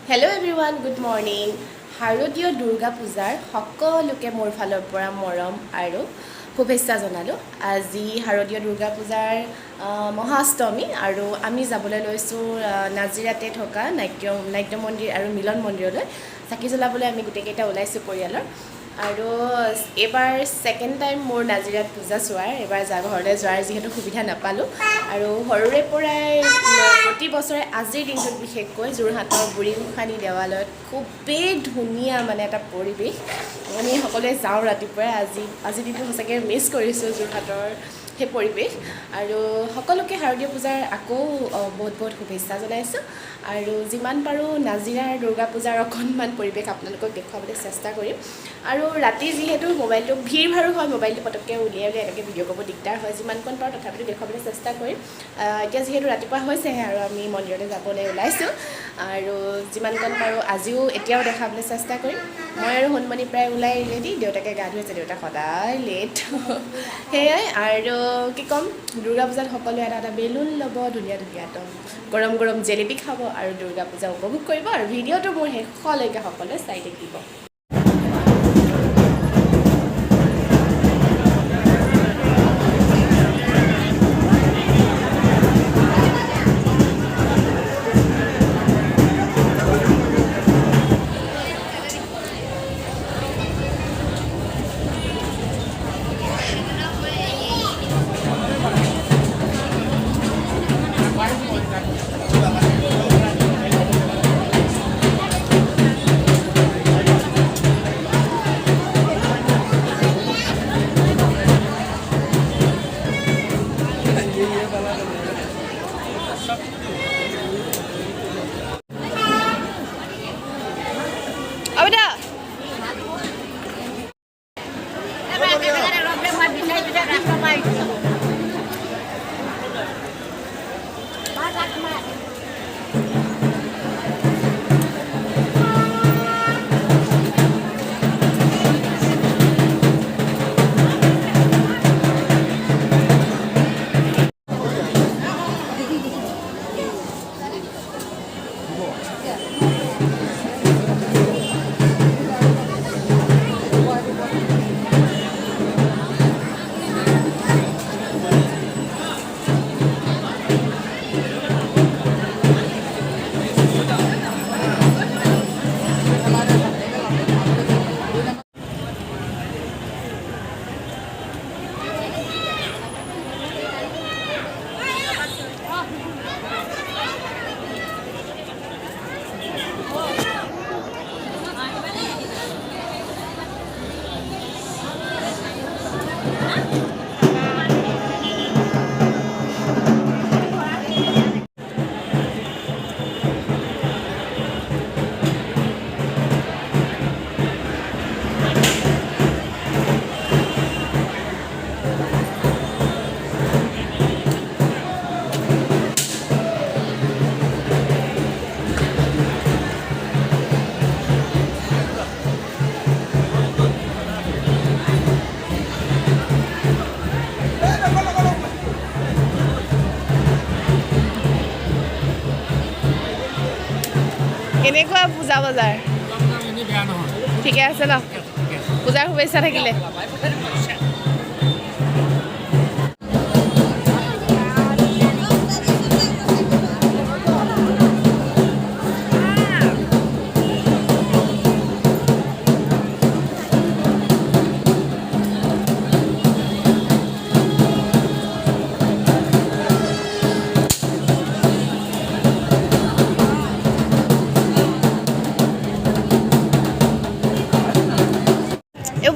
Hello everyone, good morning. Harodiyo Durga Pujar hokoluke মোৰ ফালৰ পৰা মৰম আৰু শুভেচ্ছা জনালো। আজি Harodiyo Durga Pujar Maha Ashtami আৰু আমি যাবলৈ লৈছো নাজিৰাতে থকা নাট্য মন্দিৰ আৰু মিলন মন্দিৰলৈ চাকি জ্বলাবলৈ আমি গুটেকেইটা ওলাইছো পৰিয়ালৰ। আৰু এবাৰ সেকেন্ড টাইম মোৰ নাজিৰাত পূজা চোৱাৰ এবাৰ ঘৰলৈ যোৱাৰ যেহেতু সুবিধা নাপালো আৰু সৰুৰে পৰাই প্ৰতি বছৰে আজিৰ দিনটোত বিশেষকৈ যোৰহাটৰ বুঢ়ীগোসানী দেৱালয়ত খুবেই ধুনীয়া মানে এটা পৰিৱেশ আমি সকলোৱে যাওঁ ৰাতিপুৱাই আজি দিনটো সঁচাকৈ মিছ কৰিছোঁ যোৰহাটৰ সেই পৰিৱেশ আৰু সকলোকে শাৰদীয় পূজাৰ আকৌ বহুত বহুত শুভেচ্ছা জনাইছোঁ আৰু যিমান পাৰোঁ নাজিৰাৰ দুৰ্গা পূজাৰ অকণমান পৰিৱেশ আপোনালোকক দেখুৱাবলৈ চেষ্টা কৰিম আৰু ৰাতি যিহেতু মোবাইলটো ভিৰ ভাৰু হয় মোবাইলটো পটককৈ উলিয়াই এনেকৈ ভিডিঅ' কৰিব দিগদাৰ হয় যিমানকণ পাৰোঁ তথাপিতো দেখুৱাবলৈ চেষ্টা কৰিম এতিয়া যিহেতু ৰাতিপুৱা হৈছেহে আৰু আমি মন্দিৰলৈ যাবলৈ ওলাইছোঁ আৰু যিমানকণ পাৰোঁ আজিও এতিয়াও দেখাবলৈ চেষ্টা কৰিম মই আৰু হনুমানী প্ৰায় ওলাই ৰেডি দেউতাকে গা ধুইছে দেউতা সদায় লেট সেয়াই আৰু কি ক'ম দুৰ্গা পূজাত সকলোৱে এটা বেলুন ল'ব ধুনীয়া ধুনীয়া একদম গৰম গৰম জেলেপি খাব আৰু দুৰ্গা পূজা উপভোগ কৰিব আৰু ভিডিঅ'টো মোৰ শেষলৈকে সকলোৱে চাই থাকিব কেনেকুৱা পূজা বজাৰ ঠিকে আছে ন পূজাৰ শুভেচ্ছা থাকিলে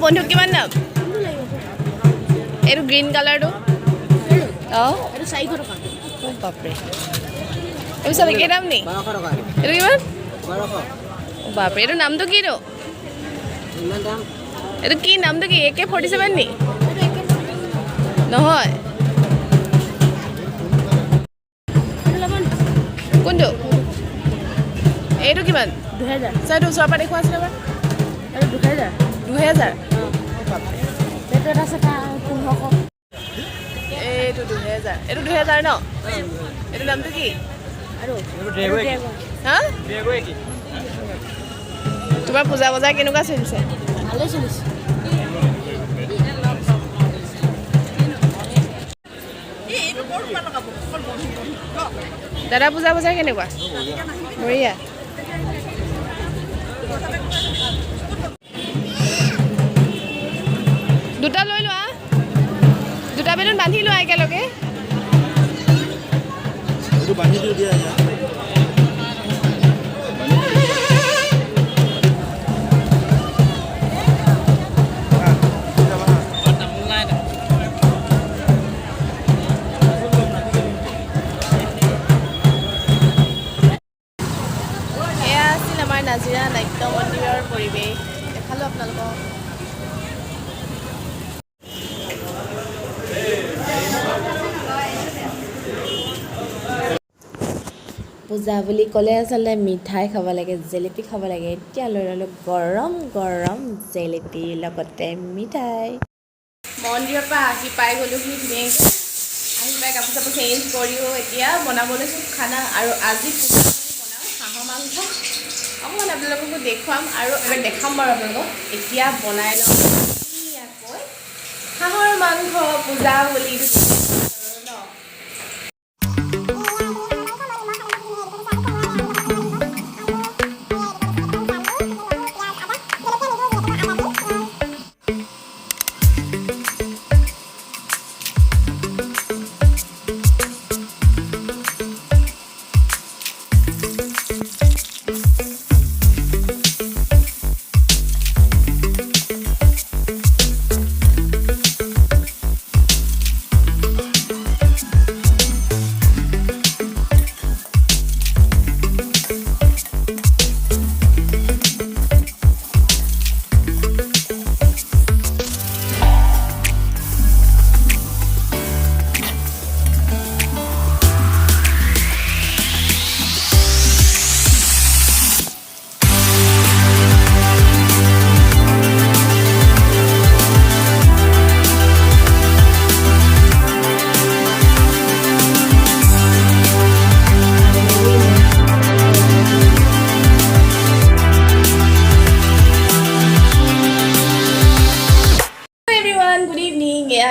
বন্ধু কিমান দাম এইটো গ্ৰীণ কালাৰটো অঁ এইটো 400 টকা বাপৰে এইটো চব একে দাম নি 1200 টকা এইটো কিমান 1200 বাপৰে এইটো নামটো কিনো ইমান দাম এইটো কি নামটো কি AK47 নি নহয় কোনটো এইটো কিমান 2000 চাইটো ওচৰৰ পৰা দেখুৱা আছিলে এবাৰ এইটো 2000 এইটো এটা আছে 1500 এইটো 2000 এইটো 2000 ন এইটো নামটো কি আৰু হা তোমাৰ পূজা বজাৰ কেনেকুৱা চলিছে? ভালেই চলিছে। দাদা পূজা বজাৰ কেনেকুৱা? বঢ়িয়া। দুটা লৈ লোৱা, দুটা বেলুন বান্ধি লোৱা একেলগে। বান্ধি দিও দিয়া। এয়া আছিল আমাৰ নাজিৰা নাট্য মন্দিৰৰ পৰিৱেশ। দেখালোঁ আপোনালোকক। পূজা বুলি ক'লে আচলতে মিঠাই খাব লাগে, জেলেপি খাব লাগে। এতিয়া লৈ ল'লোঁ গৰম গৰম জেলেপি লগতে মিঠাই। মন্দিৰৰ পৰা আহি পাই গ'লোহি ধুনীয়াকৈ। আহি পাই কাপোৰ চাপোৰ চেঞ্জ কৰিও এতিয়া বনাব লৈছোঁ খানা। আৰু আজি পূজা বনাম হাঁহৰ মাংস। অকণমান আপোনালোককো দেখুৱাম আৰু দেখাম বাৰু আপোনালোকক। এতিয়া বনাই লওঁ ধুনীয়াকৈ হাঁহৰ মাংস পূজা বুলি ন।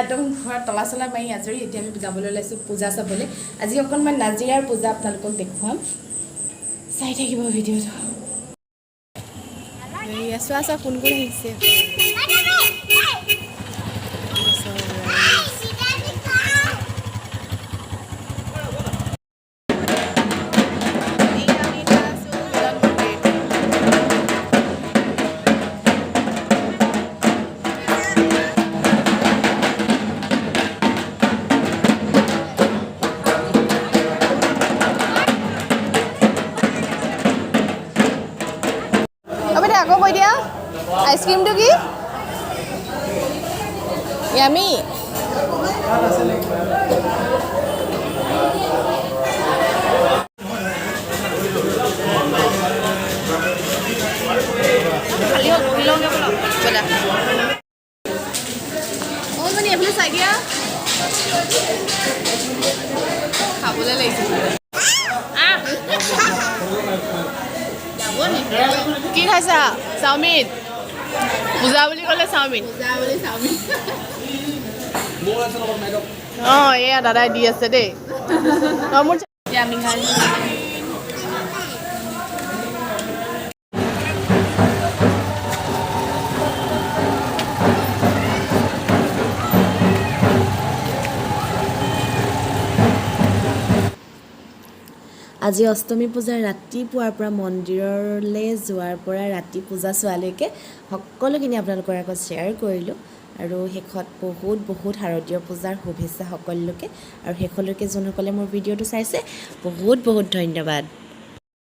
একদম ঘৰত তলা চলা মাৰি আজৰি। এতিয়া আমি যাবলৈ ওলাইছোঁ পূজা চাবলৈ। আজি অকণমান নাজিৰাৰ পূজা আপোনালোকক দেখুৱাম, চাই থাকিব ভিডিঅ'টো। চোৱা চোৱা কোন কোন আহিছে। আকৌ কৈ দিয়া আইচক্ৰীমটো কি? ইয়ামি। মানে এইফালে চাই দিয়া খাবলৈ লাগিছে। কি খাইছা? চাওমিন। পূজা বুলি ক'লে চাওমিন। অঁ এয়া দাদাই দি আছে দেই। অঁ মোৰ আমি খাই আজি অষ্টমী পূজাৰ ৰাতিপুৱাৰ পৰা মন্দিৰলৈ যোৱাৰ পৰা ৰাতি পূজা চোৱালৈকে সকলোখিনি আপোনালোকৰ আগত শ্বেয়াৰ কৰিলোঁ। আৰু শেষত বহুত শাৰদীয় পূজাৰ শুভেচ্ছা সকলোকে। আৰু শেষলৈকে যোনসকলে মোৰ ভিডিঅ'টো চাইছে বহুত ধন্যবাদ।